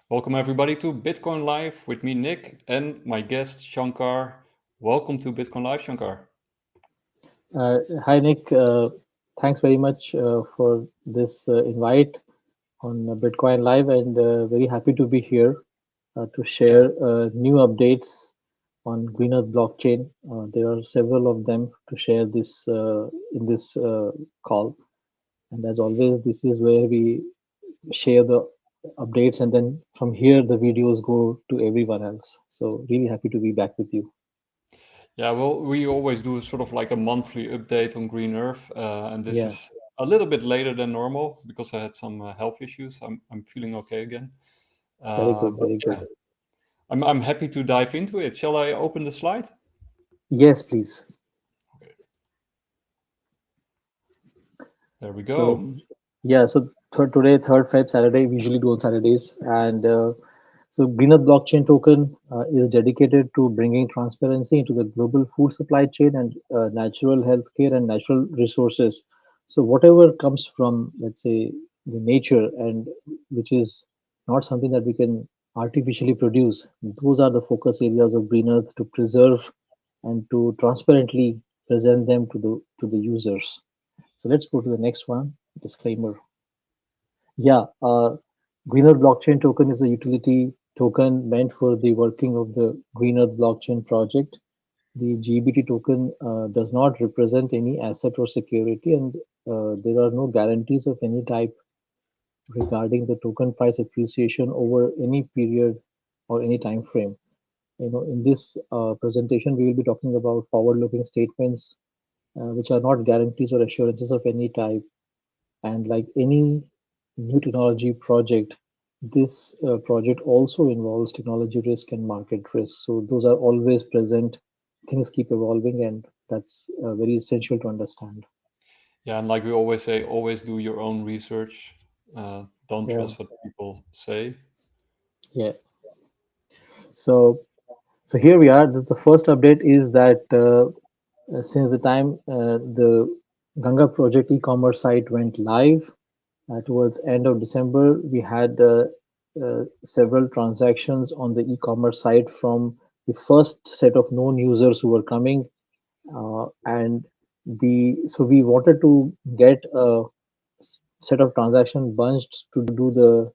Welcome everybody to Bitcoin Live with me, Nick, and my guest Shankar. Welcome to Bitcoin Live, Shankar. Hi, Nick. Thanks very much for this invite on Bitcoin Live, and very happy to be here to Yeah, share new updates on Green Earth blockchain. There are several of them to share this in this call, and as always, this is where we share the updates, and then from here the videos go to everyone else. So really happy to be back with you. yeah. Well, we always do sort of like a monthly update on Green Earth, and this Yeah, is a little bit later than normal because I had some health issues. I'm feeling okay again, very good, but very yeah, good. I'm happy to dive into it. Shall I open the slide? Yes, please. Okay, there we So go. yeah, so today, third Feb Saturday, we usually do on Saturdays, and so Greenearth blockchain token is dedicated to bringing transparency into the global food supply chain and natural healthcare and natural resources. So whatever comes from, let's say, the nature and which is not something that we can artificially produce, those are the focus areas of Greenearth to preserve and to transparently present them to the users. So let's go to the next one, disclaimer. Yeah, Greener blockchain token is a utility token meant for the working of the Greener blockchain project. The GBT token does not represent any asset or security, and there are no guarantees of any type regarding the token price appreciation over any period or any time frame. In this presentation, we will be talking about forward-looking statements, which are not guarantees or assurances of any type. And like any new technology project, this project also involves technology risk and market risk. So those are always present. Things keep evolving, and that's very essential to understand. Yeah, and like we always say, always do your own research. Don't Yeah, trust what people say. yeah. So, so here we are. This is the first update. Is that since the time the Ganga project e-commerce site went live, towards end of December, we had several transactions on the e-commerce site from the first set of known users who were coming, and the so we wanted to get a set of transaction bunched to do the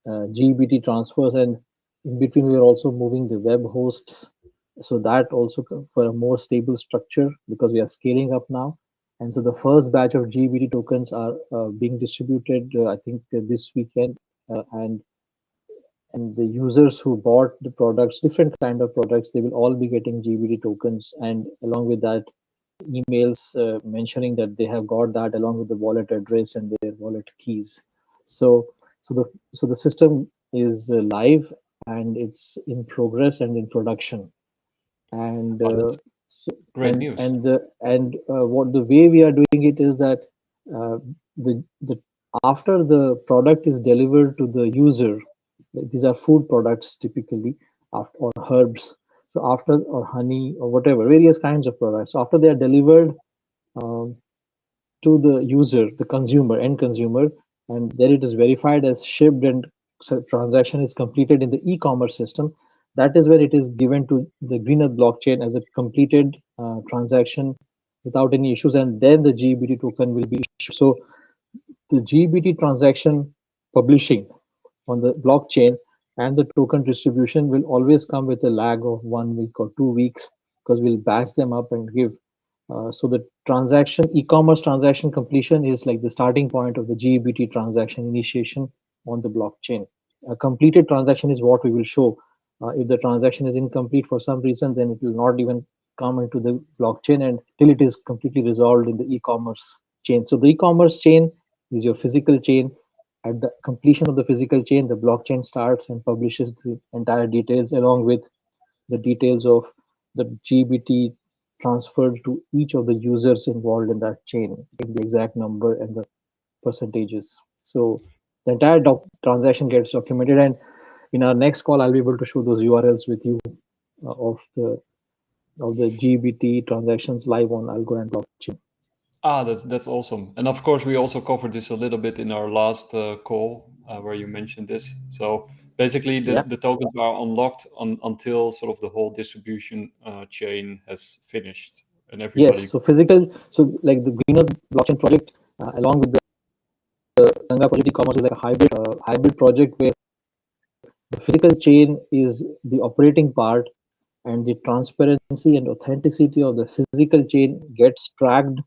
GBT transfers, and in between we are also moving the web hosts, so that also for a more stable structure because we are scaling up now. And so the first batch of GBT tokens are being distributed, I think, this weekend, and the users who bought the products, different kind of products, they will all be getting GBT tokens, and along with that, emails mentioning that they have got that along with the wallet address and their wallet keys. So, so the system is live, and it's in progress and in production. And Oh, that's so, great news. what the way we are doing it is that uh, the after the product is delivered to the user, these are food products typically, or herbs. So after, or honey or whatever, various kinds of products. So after they are delivered um, to the user, the consumer, end consumer, and then it is verified as shipped, and transaction is completed in the e-commerce system. That is where it is given to the Greener blockchain as a completed transaction without any issues, and then the GBT token will be issued. So the GBT transaction publishing on the blockchain and the token distribution will always come with a lag of 1 week or 2 weeks, because we'll batch them up and give. So the transaction, e-commerce transaction completion is like the starting point of the GBT transaction initiation on the blockchain. A completed transaction is what we will show. If the transaction is incomplete for some reason, then it will not even come into the blockchain and till it is completely resolved in the e-commerce chain. So the e-commerce chain is your physical chain. At the completion of the physical chain, the blockchain starts and publishes the entire details along with the details of the GBT transferred to each of the users involved in that chain, like the exact number and the percentages. So the entire transaction gets documented, and in our next call, I'll be able to show those URLs with you of the GBT transactions live on Algorand blockchain. Ah, that's awesome. And of course, we also covered this a little bit in our last call where you mentioned this. So basically Yeah. the tokens are unlocked until sort of the whole distribution chain has finished and Yes. everybody. So physical. So like the Greener blockchain project, along with the Ganga project e-commerce, is like a hybrid project where the physical chain is the operating part, and the transparency and authenticity of the physical chain gets tracked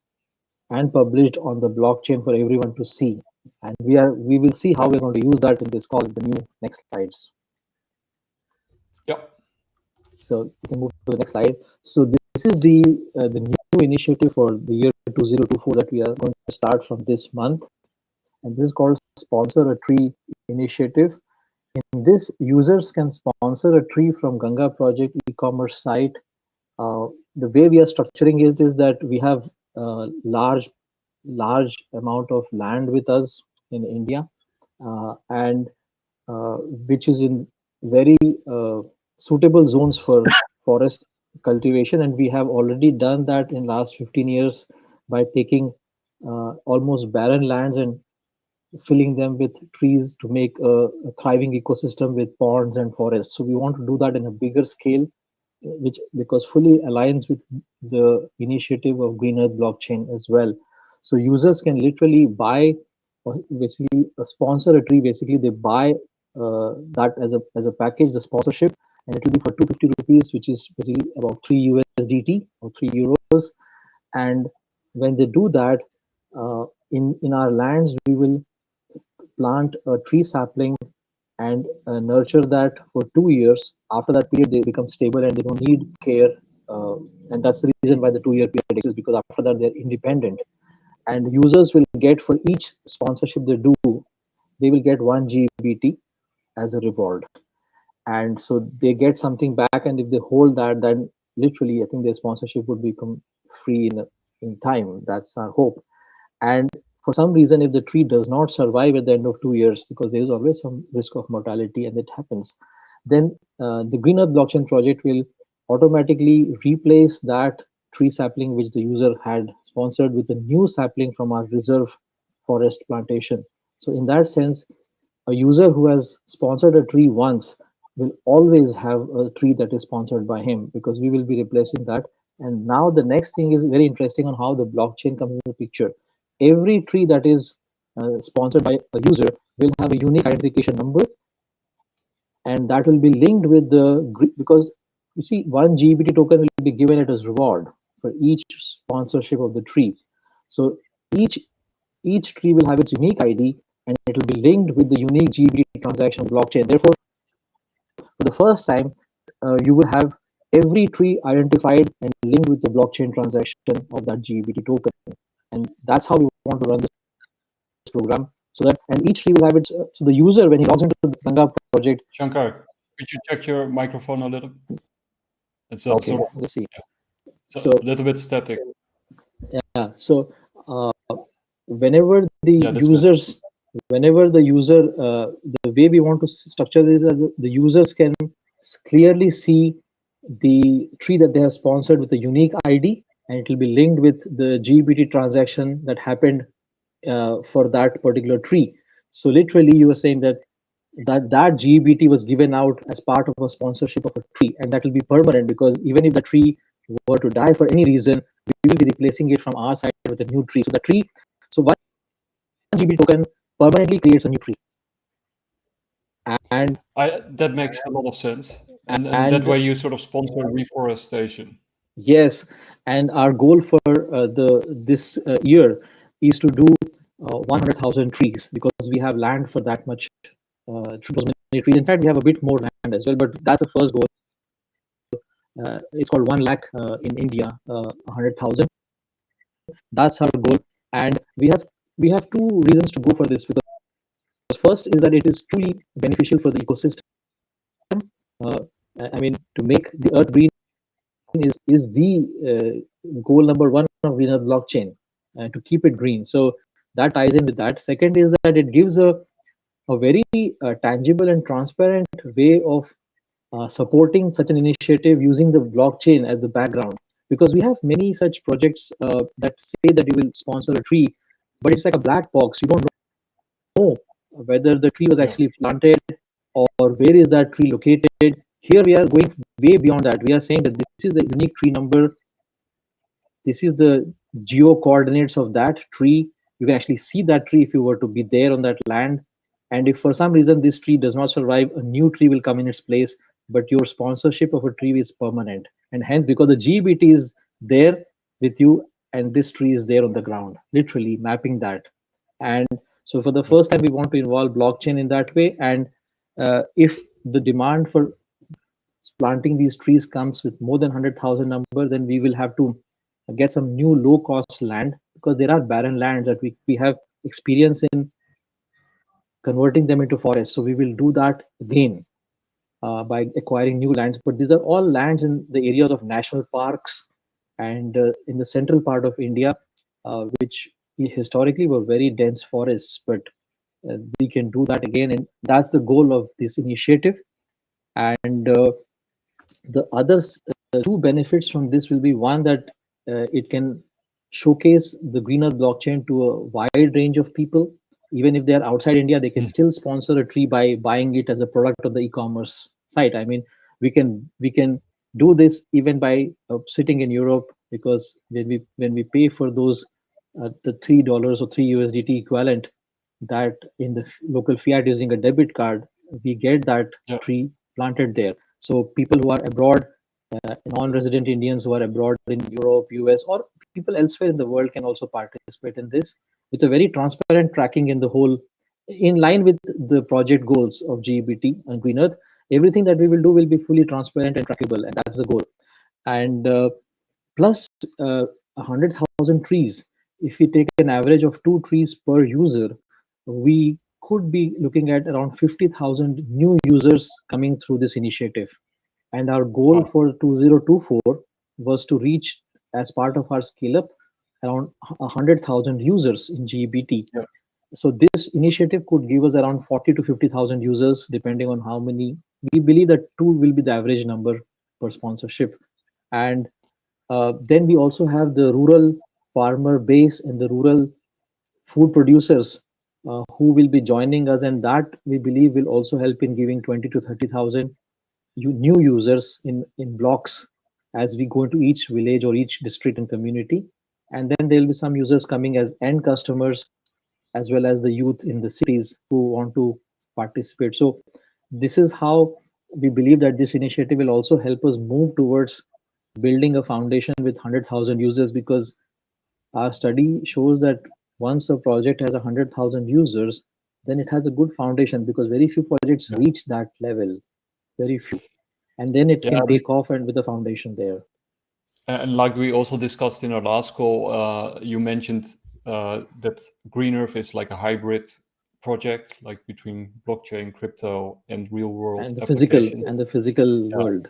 and published on the blockchain for everyone to see. And we will see how we're going to use that in this call in the new next slides. Yeah. So we can move to the next slide. So this is the new initiative for the year 2024 that we are going to start from this month, and this is called Sponsor a Tree initiative. In this, users can sponsor a tree from Ganga Project e-commerce site. The way we are structuring it is that we have large amount of land with us in India, and uh, which is in very suitable zones for forest cultivation, and we have already done that in last 15 years by taking almost barren lands and filling them with trees to make a thriving ecosystem with ponds and forests. So we want to do that in a bigger scale, which because fully aligns with the initiative of Green Earth blockchain as well. So users can literally buy, or basically sponsor a tree. Basically, they buy that as a package, the sponsorship, and it will be for 250 rupees, which is basically about 3 USDT or 3 euros. And when they do that, in our lands, we will plant a tree sapling and nurture that for 2 years. After that period, they become stable and they don't need care. Uh, and that's the reason why the 2 year period exists, because after that, they're independent. And users will get, for each sponsorship they do, they will get 1 GBT as a reward. And so they get something back. And if they hold that, then literally, I think their sponsorship would become free in time. That's our hope. And for some reason, if the tree does not survive at the end of 2 years, because there is always some risk of mortality and it happens, then the Green Earth blockchain project will automatically replace that tree sapling which the user had sponsored with a new sapling from our reserve forest plantation. So in that sense, a user who has sponsored a tree once will always have a tree that is sponsored by him, because we will be replacing that. And now the next thing is very interesting on how the blockchain comes into the picture. Every tree that is sponsored by a user will have a unique identification number, and that will be linked with because you see, 1 GBT token will be given it as reward for each sponsorship of the tree. So each each tree will have its unique ID, and it will be linked with the unique GBT transaction blockchain. Therefore, for the first time, you will have every tree identified and linked with the blockchain transaction of that GBT token. And that's how we want to run this program. So that, and each tree will have its, so the user, when he logs into the Ganga project. Shankar, could you check your microphone a little? It's a Okay, sort let's see. it's So a little bit static. yeah, so whenever the Yeah, that's good. users, whenever the user, the way we want to structure this, the users can clearly see the tree that they have sponsored with a unique ID, and it will be linked with the GBT transaction that happened for that particular tree. So literally, you were saying that that GBT was given out as part of a sponsorship of a tree, and that will be permanent, because even if the tree were to die for any reason, we will be replacing it from our side with a new tree. So the tree, so 1 GBT token permanently creates a new tree, and That makes a lot of sense. And that and way you sort of sponsor reforestation. yes, and our goal for the this year is to do 100,000 trees, because we have land for that much, those many trees. In fact, we have a bit more land as well, but that's the first goal. It's called 1 lakh in India, 100,000. That's our goal, and we have two reasons to go for this. Because first is that it is truly beneficial for the ecosystem. Uh, I mean, to make the earth green is the goal number one of Green Earth blockchain, to keep it green. So that ties in with that. Second is that it gives a very tangible and transparent way of supporting such an initiative using the blockchain as the background. Because we have many such projects that say that you will sponsor a tree, but it's like a black box. You don't know whether the tree was Yeah. actually planted, or where is that tree located. Here we are going way beyond that. We are saying that this is the unique tree number, this is the geo coordinates of that tree. You can actually see that tree if you were to be there on that land. And if for some reason this tree does not survive, a new tree will come in its place. But your sponsorship of a tree is permanent. And hence, because the GBT is there with you and this tree is there on the ground, literally mapping that. And so for the Yeah. first time, we want to involve blockchain in that way. And if the demand for planting these trees comes with more than 100,000 number, then we will have to get some new low cost land, because there are barren lands that we have experience in converting them into forests. So we will do that again by acquiring new lands. But these are all lands in the areas of national parks and in the central part of India, which historically were very dense forests. But we can do that again, and that's the goal of this initiative. And the other two benefits from this will be, one, that it can showcase the greener blockchain to a wide range of people. Even if they are outside India, they can Mm. still sponsor a tree by buying it as a product of the e-commerce site. I mean, we can do this even by sitting in Europe, because when we pay for those the $3 or three USDT equivalent, that in the local fiat using a debit card, we get that Yeah. tree planted there. So people who are abroad, non-resident Indians who are abroad in Europe, US, or people elsewhere in the world can also participate in this with a very transparent tracking in the whole, in line with the project goals of GEBT and Green Earth. Everything that we will do will be fully transparent and trackable, and that's the goal. And plus 100,000 trees. If we take an average of two trees per user, we could be looking at around 50,000 new users coming through this initiative. And our goal Wow. for 2024 was to reach, as part of our scale up, around 100,000 users in GBT. Yeah. So this initiative could give us around 40 to 50,000 users, depending on how many. We believe that two will be the average number per sponsorship. And then we also have the rural farmer base and the rural food producers who will be joining us, and that we believe will also help in giving 20 to 30,000 new users in blocks as we go into each village or each district and community. And then there will be some users coming as end customers, as well as the youth in the cities who want to participate. So this is how we believe that this initiative will also help us move towards building a foundation with 100,000 users, because our study shows that once a project has 100,000 users, then it has a good foundation, because very few projects Yeah. reach that level, very few, and then it Yeah. can take off and with a foundation there. And like we also discussed in our last call, you mentioned that Green Earth is like a hybrid project, like between blockchain, crypto, and real world and the physical applications. and the physical Yeah. world.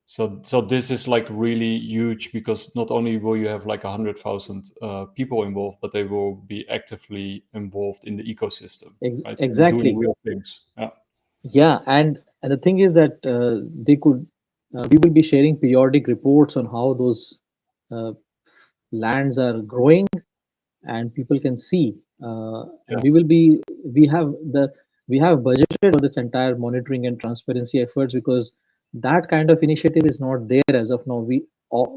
So this is like really huge, because not only will you have like 100,000 people involved, but they will be actively involved in the ecosystem, right? And doing Exactly. real things. Yeah. Yeah, and the thing is that they could we will be sharing periodic reports on how those uh, lands are growing, and people can see. And Yeah. we have we have budgeted for this entire monitoring and transparency efforts, because that kind of initiative is not there as of now.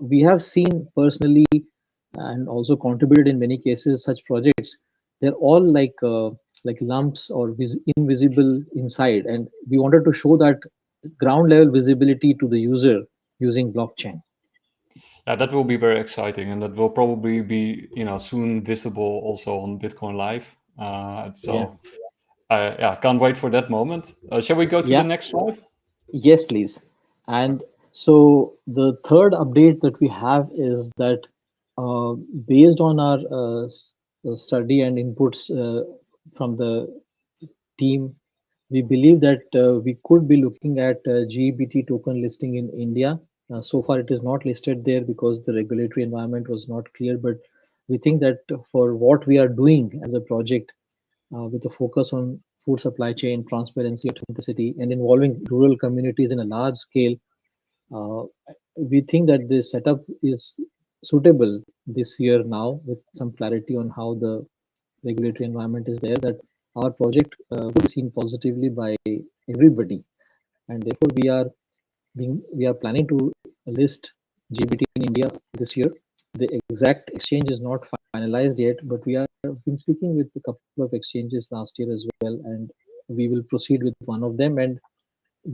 We have seen personally and also contributed in many cases such projects. They're all like lumps or invisible inside, and we wanted to show that ground level visibility to the user using blockchain. Yeah, that will be very exciting, and that will probably be, soon visible also on Bitcoin Live. Yeah. So yeah, can't wait for that moment. Shall we go to the Yeah. next slide? Yes, please. And so the third update that we have is that uh, based on our study and inputs from the team, we believe that we could be looking at GBT token listing in India. So far, it is not listed there because the regulatory environment was not clear. But we think that for what we are doing as a project, with a focus on food supply chain, transparency, authenticity, and involving rural communities in a large scale, uh, we think that the setup is suitable this year now, with some clarity on how the regulatory environment is there. That our project would be seen positively by everybody, and therefore we are planning to list GBT in India this year. The exact exchange is not finalized yet, but we are been speaking with a couple of exchanges last year as well, and we will proceed with one of them. And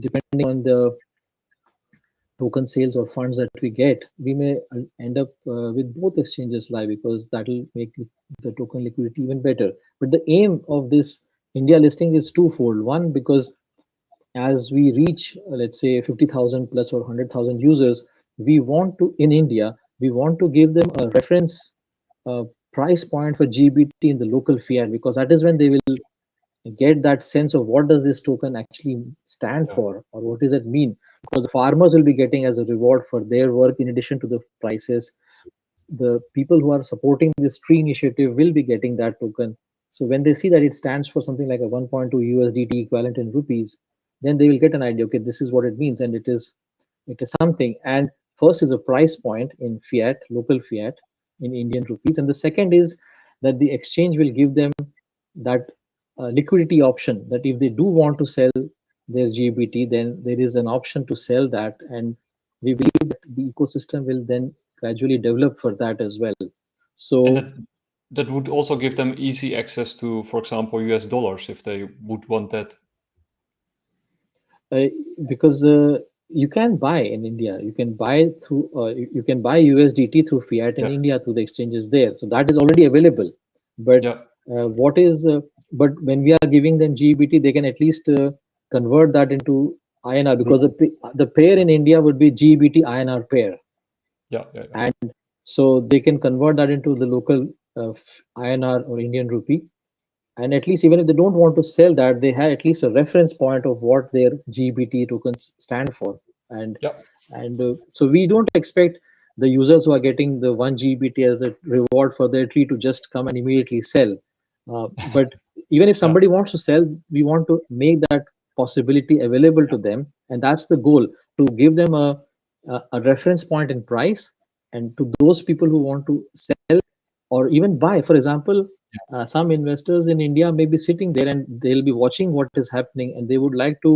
depending on the token sales or funds that we get, we may end up with both exchanges live, because that will make the token liquidity even better. But the aim of this India listing is twofold. One, because as we reach, let's say, 50,000 plus or 100,000 users, we want to, in India, we want to give them a reference uh, price point for GBT in the local fiat, because that is when they will get that sense of what does this token actually stand Yeah. for, or what does it mean. Because the farmers will be getting as a reward for their work, in addition to the prices, the people who are supporting this tree initiative will be getting that token. So when they see that it stands for something like a 1.2 USDT equivalent in rupees, then they will get an idea, okay, this is what it means, and it is something. And first is a price point in fiat, local fiat, in Indian rupees, and the second is that the exchange will give them that liquidity option, that if they do want to sell their GBT, then there is an option to sell that, and we believe that the ecosystem will then gradually develop for that as well. And So that would also give them easy access to, for example, US dollars if they would want that. uh, because you can buy in India, you can buy through you can buy USDT through fiat in Yeah. India through the exchanges there. So that is already available. But Yeah. what is but when we are giving them GBT, they can at least convert that into INR, because the pair in India would be GBT INR pair. Yeah. Yeah. Yeah. And so they can convert that into the local INR or Indian rupee. And at least even if they don't want to sell that, they have at least a reference point of what their GBT tokens stand for. And Yeah. so we don't expect the users who are getting the 1 GBT as a reward for their tree to just come and immediately sell. But even if Yeah. somebody wants to sell, we want to make that possibility available to them, and that's the goal, to give them a reference point in price, and to those people who want to sell or even buy. For example, some investors in India may be sitting there and they'll be watching what is happening, and they would like to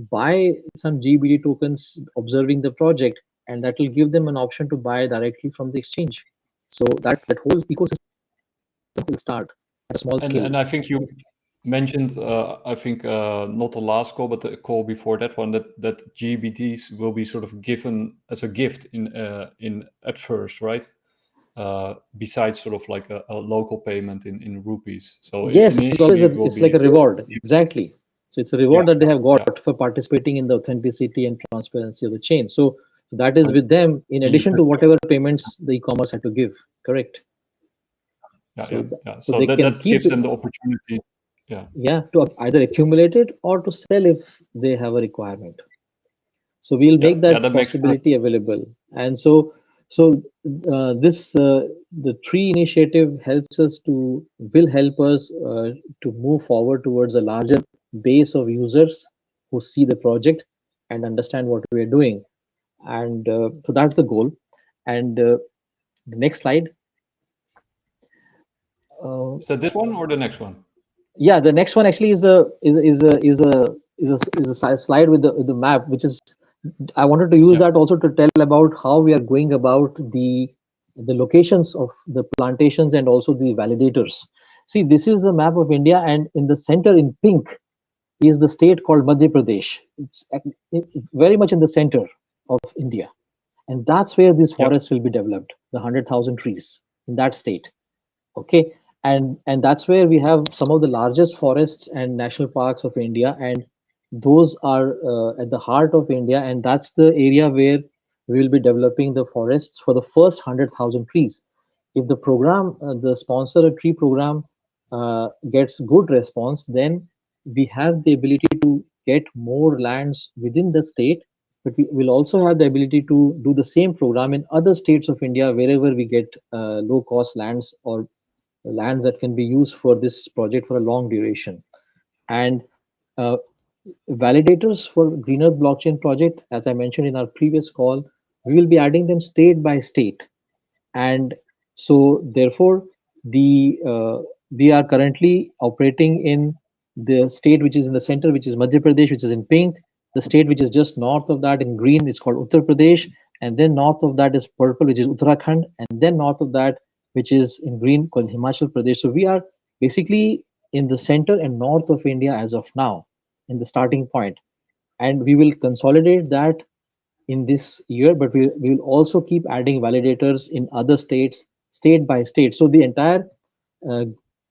buy some GBD tokens observing the project, and that will give them an option to buy directly from the exchange. So that whole ecosystem will start at a small scale. And I think you mentioned, I think not the last call, but the call before that one, that GBTs will be sort of given as a gift in at first, right? Besides sort of like a local payment in rupees. So Yes, it's always initially it will it's like be a reward. Exactly. So it's a yeah, reward that they have yeah. got for participating in the authenticity and transparency of the chain. So that is So with them in you addition to just whatever payments the e-commerce had to give. Correct. yeah, So yeah, yeah. so So they can that keep gives it, them the opportunity. Yeah, yeah, to either accumulate it or to sell if they have a requirement. So we'll yeah, make yeah. that That makes perfect. possibility available. And so this the tree initiative helps us to will help us to move forward towards a larger base of users who see the project and understand what we are doing. And so that's the goal. And the next slide. Uh, Is that this one or the next one? yeah, the next one actually is a slide with the map, which is, I wanted to use Yeah, that also to tell about how we are going about the locations of the plantations and also the validators. See, this is the map of India, and in the center in pink is the state called Madhya Pradesh. Very much in the center of India, and that's where these yeah, forests will be developed, the 100,000 trees in that state. Okay, and that's where we have some of the largest forests and national parks of India, and those are at the heart of India, and that's the area where we will be developing the forests for the first 100,000 trees. If the program, the sponsor a tree program, gets good response, then we have the ability to get more lands within the state, but we will also have the ability to do the same program in other states of India wherever we get low cost lands or lands that can be used for this project for a long duration. And uh, validators for greener blockchain project, as I mentioned in our previous call, we will be adding them state by state. And so therefore the we are currently operating in the state which is in the center, which is Madhya Pradesh, which is in pink. The state which is just north of that in green is called Uttar Pradesh, and then north of that is purple, which is Uttarakhand, and then north of that, which is in green, called Himachal Pradesh. So we are basically in the center and north of India as of now, in the starting point, and we will consolidate that in this year, but we will also keep adding validators in other states, state by state. So the entire uh,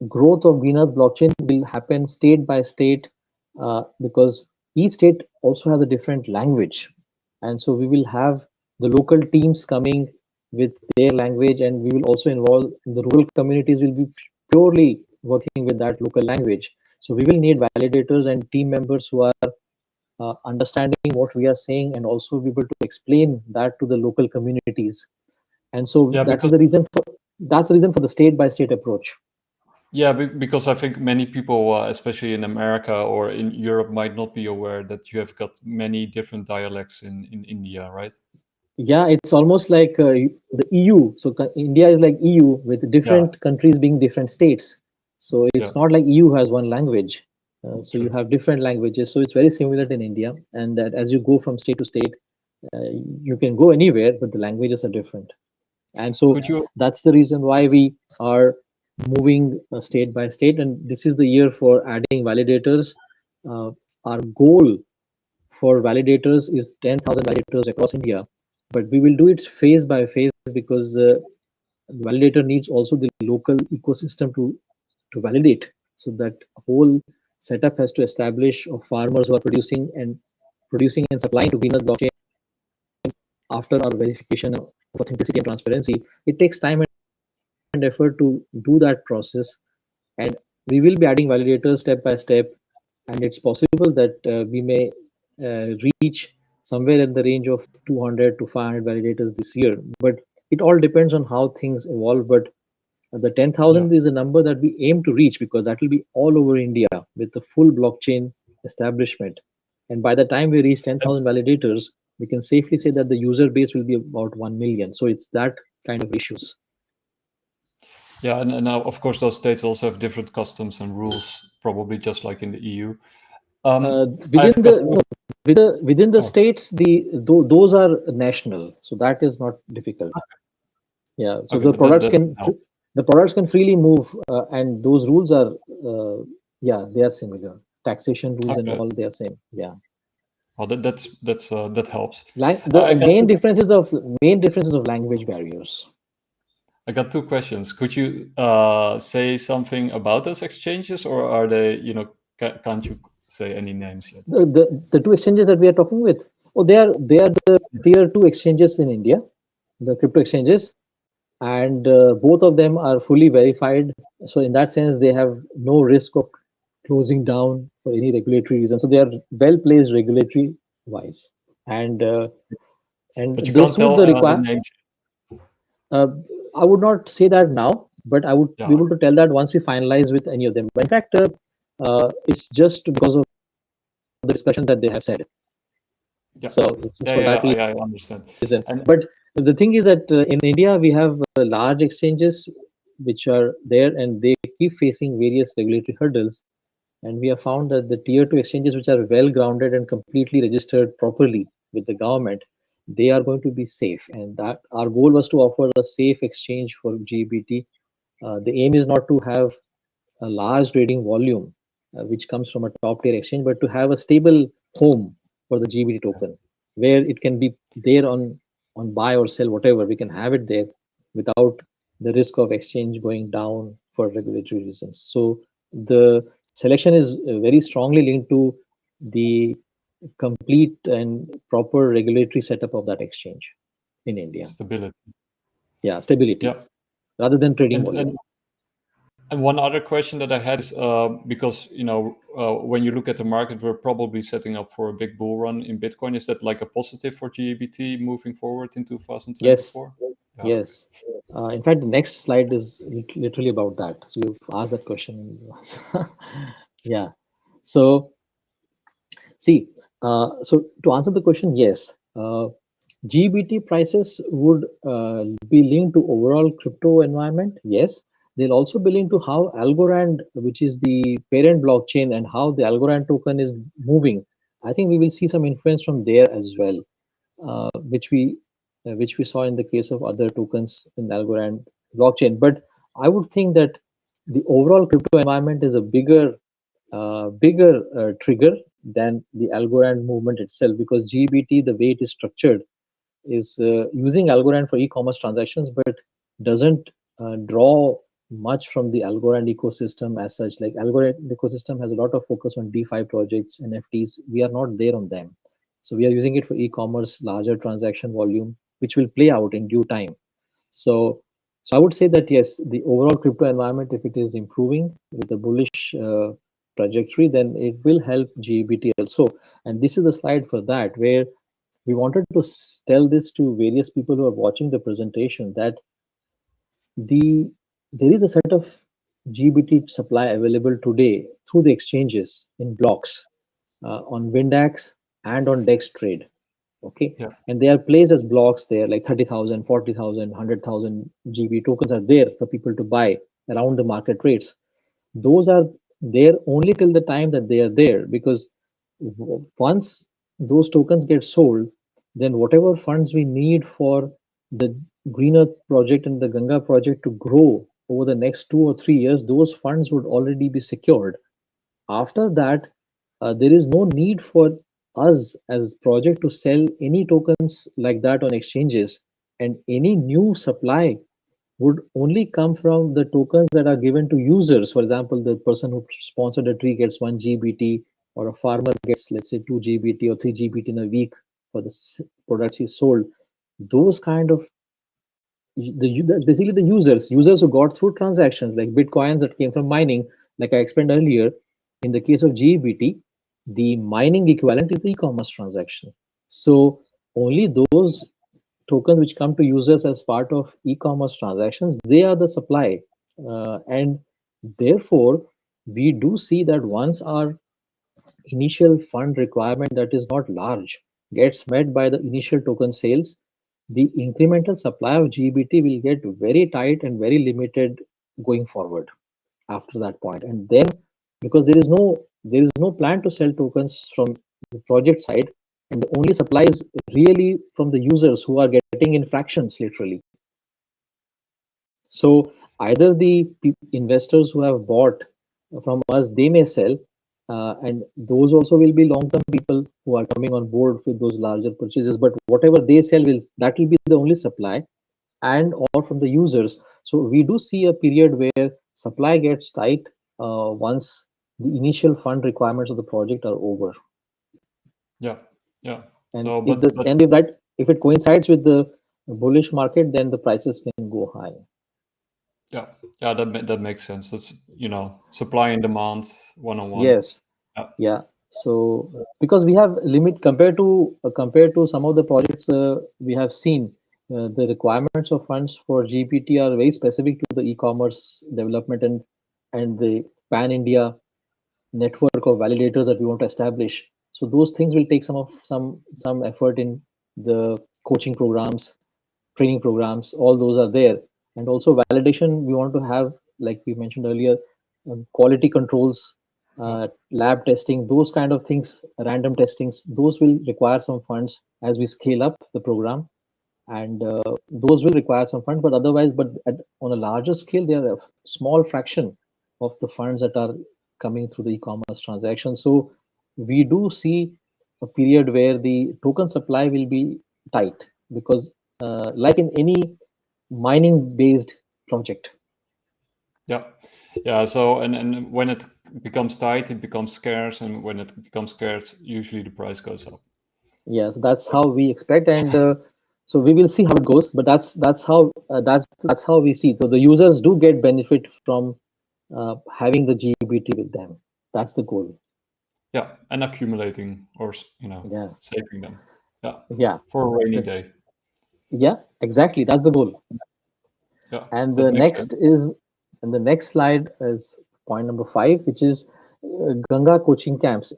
growth of green earth blockchain will happen state by state, because each state also has a different language, and so we will have the local teams coming with their language, and we will also involve the rural communities will be purely working with that local language. So we will need validators and team members who are understanding what we are saying and also be able to explain that to the local communities. And so Yeah, that is because the reason for the state by state approach. yeah, because I think many people, especially in America or in Europe, might not be aware that you have got many different dialects in India, right? Yeah, it's almost like the EU. So India is like EU with Yeah, different countries being different states. So yeah, it's not like EU has one language. So you true. have different languages. So it's very similar in India, and that as you go from state to state, uh, you can go anywhere, but the languages are different. And so Could you? that's the reason why we are moving state by state. And this is the year for adding validators. Uh, our goal for validators is 10,000 validators across India, but we will do it phase by phase because the validator needs also the local ecosystem to validate. So that whole setup has to establish of farmers who are producing and supplying to Green Earth blockchain after our verification of authenticity and transparency. It takes time and effort to do that process, and we will be adding validators step by step, and it's possible that we may reach somewhere in the range of 200 to 500 validators this year, but it all depends on how things evolve. But the Yeah, 10,000 is a number that we aim to reach because that will be all over India with the full blockchain establishment. And by the time we reach and 10,000 validators, we can safely say that the user base will be about 1 million. So it's that kind of issues. yeah, and now of course those states also have different customs and rules, probably just like in the EU. Uh, within I've got the no, within the oh, states, those are national, so that is not difficult. Yeah, so okay, but that that helps. the products can freely move, and those rules are yeah, they are similar. Taxation rules and Okay, all, they are same. Yeah, well that's that helps. The I got main differences of language barriers. I got two questions. Could you say something about those exchanges, or are they, can't you say any names yet? The two exchanges that we are talking with, oh, they are the tier two exchanges in India, the crypto exchanges, and both of them are fully verified. So in that sense, they have no risk of closing down for any regulatory reason. So they are well placed regulatory wise, and But you they can't suit tell the the require. names. Uh, I would not say that now, but I would Yeah, be able to tell that once we finalize with any of them. But in fact, it's just because of the discussion that they have said. yeah, So it's just yeah, for yeah, that yeah. I understand. reason. And But the thing is that in India we have large exchanges which are there, and they keep facing various regulatory hurdles. And we have found that the tier two exchanges, which are well grounded and completely registered properly with the government, they are going to be safe. And that our goal was to offer a safe exchange for GBT. The aim is not to have a large trading volume, which comes from a top tier exchange, but to have a stable home for the GBT token, where it can be there on buy or sell, whatever. We can have it there without the risk of exchange going down for regulatory reasons. So the selection is very strongly linked to the complete and proper regulatory setup of that exchange in India. stability. Yeah, stability Yeah, rather than trading and volume. and and one other question that I had is because when you look at the market, we're probably setting up for a big bull run in Bitcoin. Is that like a positive for GBT moving forward in Yes, 2024? Yeah, okay. yes. In fact, the next slide is literally about that. So you've asked that question. Yeah. So see, so to answer the question, yes, GBT prices would be linked to overall crypto environment. Yes, they'll also build into how Algorand, which is the parent blockchain, and how the Algorand token is moving. I think we will see some influence from there as well, uh, which we which we saw in the case of other tokens in the Algorand blockchain. But I would think that the overall crypto environment is a bigger trigger than the Algorand movement itself, because GBT, the way it is structured, is using Algorand for e-commerce transactions, but doesn't draw much from the Algorand ecosystem as such. Like, Algorand ecosystem has a lot of focus on DeFi projects, NFTs. We are not there on them. So we are using it for e-commerce, larger transaction volume, which will play out in due time. So, so I would say that yes, the overall crypto environment, if it is improving with a bullish trajectory, then it will help GBT also. And this is the slide for that, where we wanted to tell this to various people who are watching the presentation, that the there is a set of GBT supply available today through the exchanges in blocks, on Windax and on Dex Trade. Okay, Yeah. and they are placed as blocks there, like 30,000, 40,000, 100,000 GB tokens are there for people to buy around the market rates. Those are there only till the time that they are there, because once those tokens get sold, then whatever funds we need for the Green Earth project and the Ganga project to grow over the next 2 or 3 years, those funds would already be secured. After that, there is no need for us as project to sell any tokens like that on exchanges, and any new supply would only come from the tokens that are given to users. For example, the person who sponsored a tree gets 1 GBT, or a farmer gets, let's say, 2 GBT or 3 GBT in a week for the products he sold. Those kind of that's basically the users who got through transactions like bitcoins that came from mining. Like I explained earlier, in the case of GBT, the mining equivalent is the e-commerce transaction. So only those tokens which come to users as part of e-commerce transactions, they are the supply. And therefore, we do see that once our initial fund requirement, that is not large, gets met by the initial token sales, the incremental supply of GBT will get very tight and very limited going forward after that point. And then, because there is no plan to sell tokens from the project side, and the only supply is really from the users who are getting in fractions, literally. So either the investors who have bought from us, they may sell, and those also will be long-term people who are coming on board with those larger purchases. But whatever they sell, will be the only supply, and or from the users. So we do see a period where supply gets tight once the initial fund requirements of the project are over. Yeah. Yeah. And So, if the and if it coincides with the bullish market, then the prices can go high. yeah, yeah, that makes sense. That's, supply and demand one on one. Yes. Yeah. Yeah. So because we have limit compared to some of the projects we have seen, the requirements of funds for GPT are very specific to the e-commerce development, and the pan India network of validators that we want to establish. So those things will take some effort in the coaching programs, training programs. All those are there, and also validation. We want to have, like we mentioned earlier, quality controls, Yeah. lab testing, those kind of things, random testings. Those will require some funds as we scale up the program, and those will require some funds. But otherwise, on a larger scale, they are a small fraction of the funds that are coming through the e-commerce transactions. So we do see a period where the token supply will be tight, because like in any mining based project. Yeah. Yeah. So, and when it becomes tight, it becomes scarce, and when it becomes scarce, usually the price goes up. Yes, that's how we expect, and so we will see how it goes. But that's how we see. So the users do get benefit from having the GBT with them. That's the goal. Yeah, and accumulating, or Yeah, saving them. Yeah, yeah, for a rainy but day. yeah, exactly. That's the goal. Yeah, And that the makes next sense. is, and the next slide is point number 5, which is Ganga coaching camps.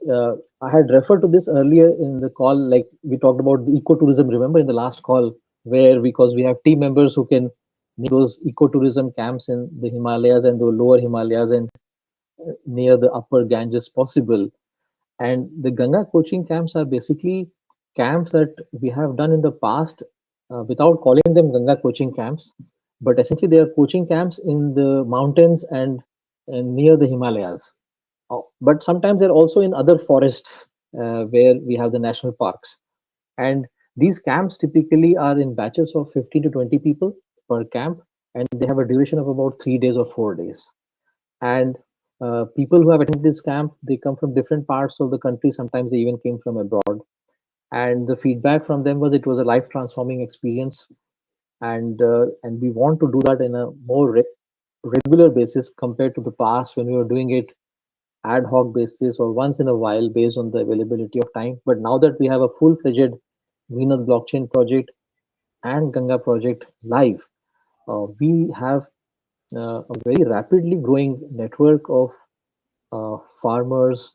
I had referred to this earlier in the call, like we talked about the ecotourism. Remember in the last call, where because we have team members who can those ecotourism camps in the Himalayas and the lower Himalayas and near the upper Ganges possible. And the Ganga coaching camps are basically camps that we have done in the past without calling them Ganga coaching camps, but essentially they are coaching camps in the mountains and near the Himalayas. But sometimes they're also in other forests where we have the national parks. And these camps typically are in batches of 15 to 20 people per camp, and they have a duration of about 3 days or 4 days. And people who have attended this camp, they come from different parts of the country. Sometimes they even came from abroad. And the feedback from them was it was a life transforming experience. And we want to do that in a more regular basis compared to the past when we were doing it ad hoc basis or once in a while based on the availability of time. But now that we have a full-fledged Greenearth blockchain project and Ganga project live, we have a very rapidly growing network of farmers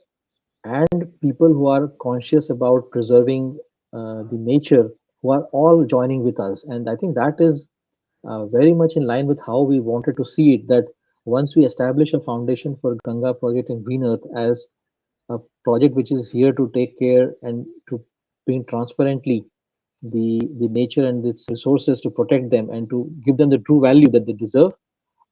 and people who are conscious about preserving the nature, who are all joining with us. And I think that is very much in line with how we wanted to see it, that once we establish a foundation for Ganga project and Green Earth as a project which is here to take care and to paint transparently the nature and its resources, to protect them and to give them the true value that they deserve,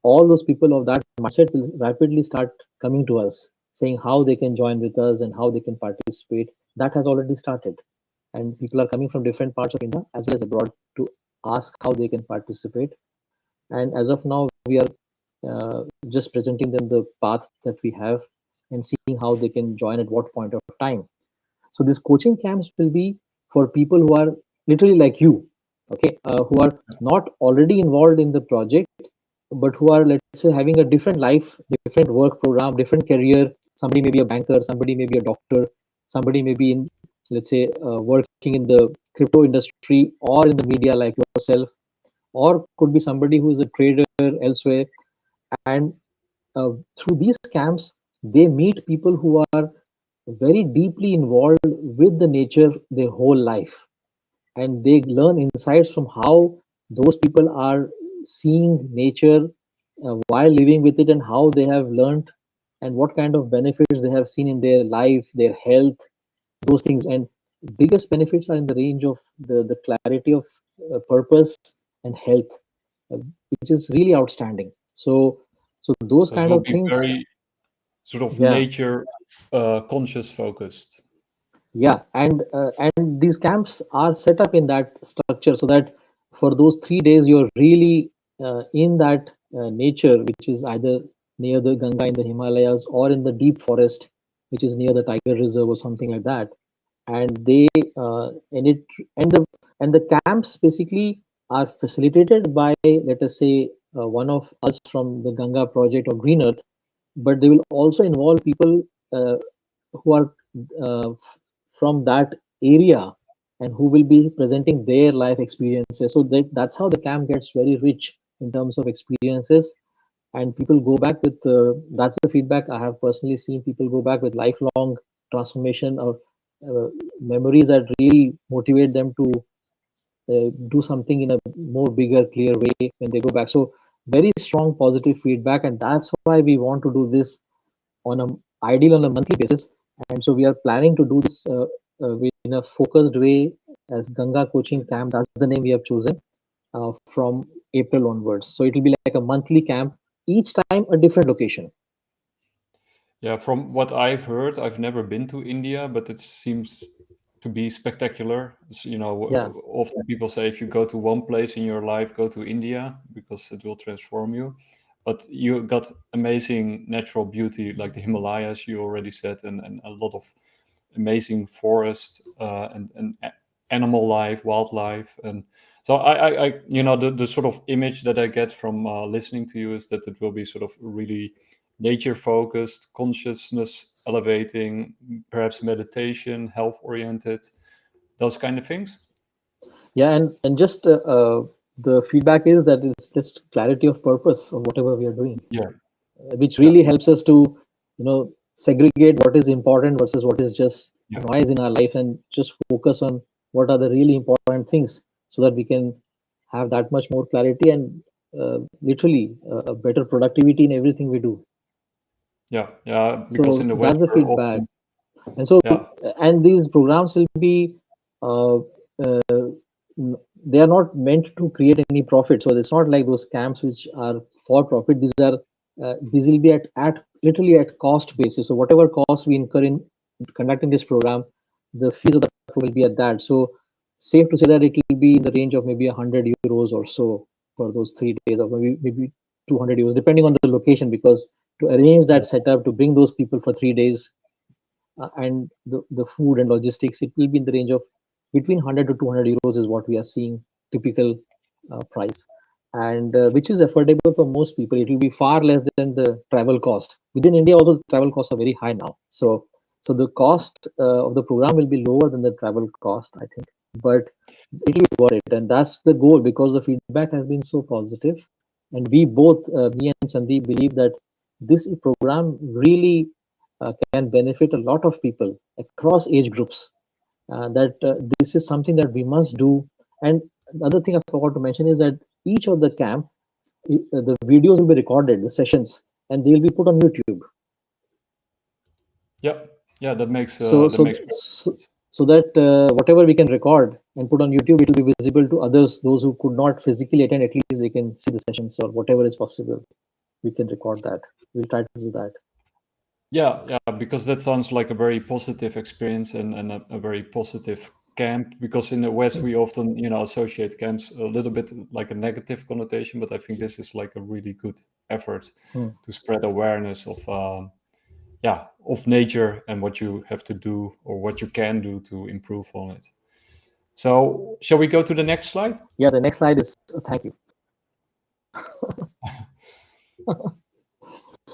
all those people of that mindset will rapidly start coming to us saying how they can join with us and how they can participate. That has already started, and people are coming from different parts of India as well as abroad to ask how they can participate. And as of now, we are just presenting them the path that we have and seeing how they can join at what point of time. So these coaching camps will be for people who are literally like you, okay, who are not already involved in the project, but who are, let's say, having a different life, different work program, different career. Somebody may be a banker, somebody may be a doctor, somebody may be in, let's say, working in the crypto industry or in the media like yourself, or could be somebody who is a trader elsewhere. And through these camps, they meet people who are very deeply involved with the nature their whole life, and they learn insights from how those people are seeing nature while living with it, and how they have learned and what kind of benefits they have seen in their life, their health, those things. And biggest benefits are in the range of the clarity of purpose and health, uh, which is really outstanding. So those So it kind will of be things. very sort of Yeah. nature conscious focused. Yeah, and these camps are set up in that structure so that for those 3 days you're really in that nature, which is either near the Ganga in the Himalayas or in the deep forest, which is near the tiger reserve or something like that. And they and it and the camps basically are facilitated by, let us say, one of us from the Ganga project or Green Earth, but they will also involve people who are from that area and who will be presenting their life experiences. So that's how the camp gets very rich in terms of experiences. And people go back with that's the feedback I have personally seen. People go back with lifelong transformation or memories that really motivate them to do something in a more bigger, clear way when they go back. So very strong positive feedback, and that's why we want to do this on a ideal on a monthly basis. And so we are planning to do this in a focused way as Ganga Coaching Camp. That's the name we have chosen from April onwards. So it will be like a monthly camp, each time a different location. Yeah, from what I've heard, I've never been to India, but it seems to be spectacular. Yeah, Often people say if you go to one place in your life, go to India because it will transform you. But you got amazing natural beauty like the Himalayas, you already said, and a lot of amazing forest and animal life, wildlife, and so the sort of image that I get from listening to you is that it will be sort of really nature focused, consciousness elevating, perhaps meditation, health oriented, those kind of things. yeah, and just the feedback is that it's just clarity of purpose of whatever we are doing, Yeah, which yeah, really helps us to segregate what is important versus what is just yeah. noise in our life, and just focus on what are the really important things so that we can have that much more clarity. And literally a better productivity in everything we do. Yeah, because in So the West that's the we're feedback. often, And so, yeah, and these programs will be, uh, they are not meant to create any profit. So it's not like those camps which are for profit. These will be at literally at cost basis. So whatever cost we incur in conducting this program, the fees of that will be at that. So safe to say that it will be in the range of maybe 100 euros or so for those 3 days, or maybe 200 euros, depending on the location. Because to arrange yeah, that setup to bring those people for 3 days, and the food and logistics, it will be in the range of between 100 to 200 euros is what we are seeing typical price, and which is affordable for most people. It will be far less than the travel cost. Within India, also travel costs are very high now. So the cost of the program will be lower than the travel cost, I think. But it will be worth it, and that's the goal because the feedback has been so positive, and we both, me and Sandeep, believe that this program really can benefit a lot of people across age groups. That this is something that we must do. And the other thing I forgot to mention is that each of the camp, the videos will be recorded, the sessions, and they will be put on YouTube. yeah, yeah. So That so makes perfect so, sense. so that whatever we can record and put on YouTube, it will be visible to others, those who could not physically attend. At least they can see the sessions or whatever is possible. We can record that. We'll try to do that. Yeah, because that sounds like a very positive experience and a very positive camp. Because in the West, we often, associate camps a little bit like a negative connotation, but I think this is like a really good effort Hmm. to spread awareness of nature and what you have to do or what you can do to improve on it. So, shall we go to the next slide? Yeah, the next slide is thank you.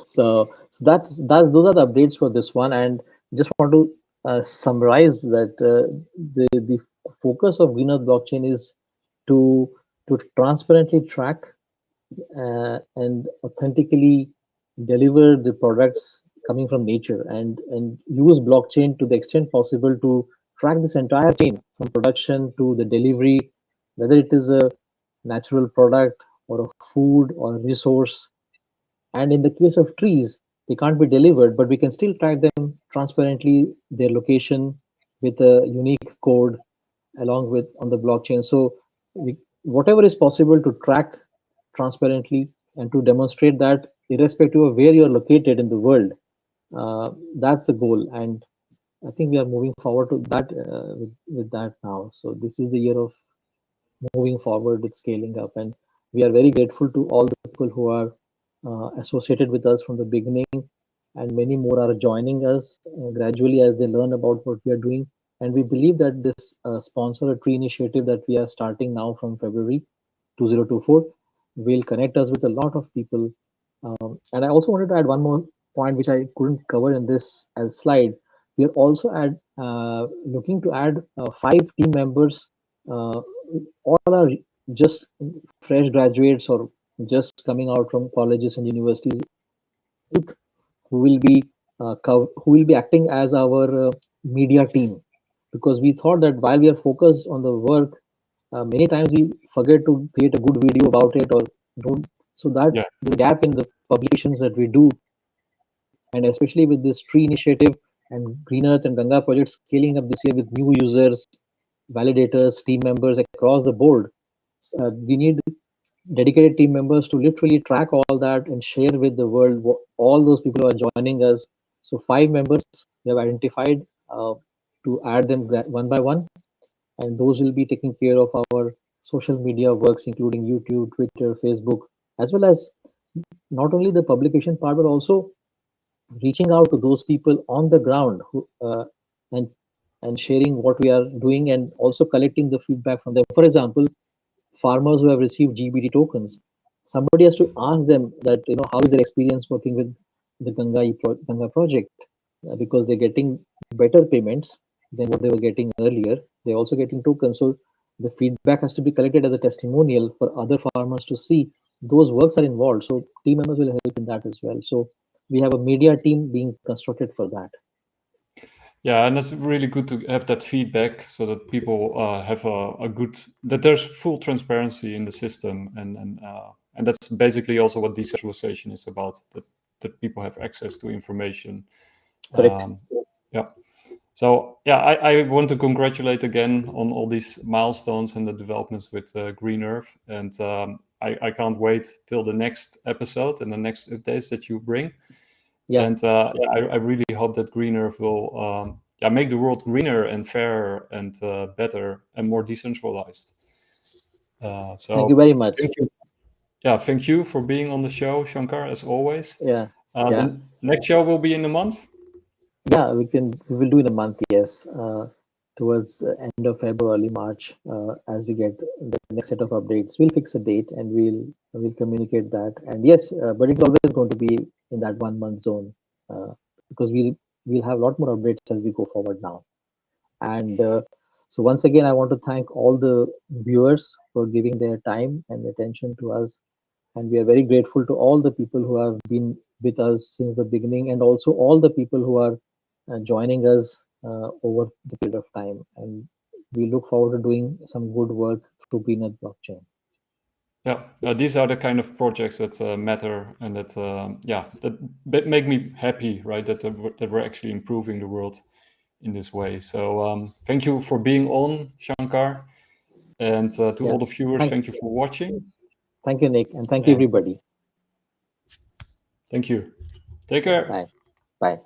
So those are the updates for this one, and just want to summarize that the focus of Green Earth blockchain is to transparently track and authentically deliver the products coming from nature, and use blockchain to the extent possible to track this entire chain from production to the delivery, whether it is a natural product or a food or a resource. And in the case of trees, they can't be delivered, but we can still track them transparently, their location with a unique code along with on the blockchain. So whatever is possible to track transparently and to demonstrate that irrespective of where you're located in the world, that's the goal. And I think we are moving forward to that with that now. So this is the year of moving forward with scaling up. And we are very grateful to all the people who are associated with us from the beginning, and many more are joining us gradually as they learn about what we are doing. And we believe that this sponsor a tree initiative that we are starting now from February 2024 will connect us with a lot of people. And I also wanted to add one more point which I couldn't cover in this as slide. We are also looking to add 5 team members. All are just fresh graduates or just coming out from colleges and universities, youth who will be who will be acting as our media team, because we thought that while we are focused on the work, many times we forget to create a good video about it, or don't. So that Yeah, the gap in the publications that we do, and especially with this tree initiative and Green Earth and Ganga project scaling up this year with new users, validators, team members across the board, we need dedicated team members to literally track all that and share with the world all those people who are joining us. So 5 members we have identified to add them one by one, and those will be taking care of our social media works, including YouTube, Twitter, Facebook, as well as not only the publication part, but also reaching out to those people on the ground who and sharing what we are doing, and also collecting the feedback from them. For example, farmers who have received GBT tokens, somebody has to ask them that, how is their experience working with the Ganga project, because they're getting better payments than what they were getting earlier. They're also getting tokens, so the feedback has to be collected as a testimonial for other farmers to see those works are involved. So team members will help in that as well. So we have a media team being constructed for that. yeah, and that's really good to have that feedback so that people have a good that there's full transparency in the system, and And that's basically also what decentralization is about, that people have access to information. Correct. Yeah. So yeah, I want to congratulate again on all these milestones and the developments with Green Earth, and I can't wait till the next episode and the next updates that you bring. Yeah. And I really hope that Green Earth will make the world greener and fairer and better and more decentralized. So Thank you very much. thank you. Yeah, thank you for being on the show, Shankar, as always. Yeah. The next show will be in a month. Yeah, we will do in a month, yes. Towards end of February, early March, as we get the next set of updates, we'll fix a date and we'll communicate that. And yes, but it's always going to be in that 1 month zone, because we'll have a lot more updates as we go forward now. And so once again, I want to thank all the viewers for giving their time and attention to us. And we are very grateful to all the people who have been with us since the beginning, and also all the people who are joining us over the period of time. And we look forward to doing some good work through Peanut Blockchain. Yeah, these are the kind of projects that matter, and that make me happy, right? That we're actually improving the world in this way. So thank you for being on, Shankar, and to all the viewers, thank you for watching. Thank you, Nick, and thank you, everybody. Thank you. Take care. Bye. Bye.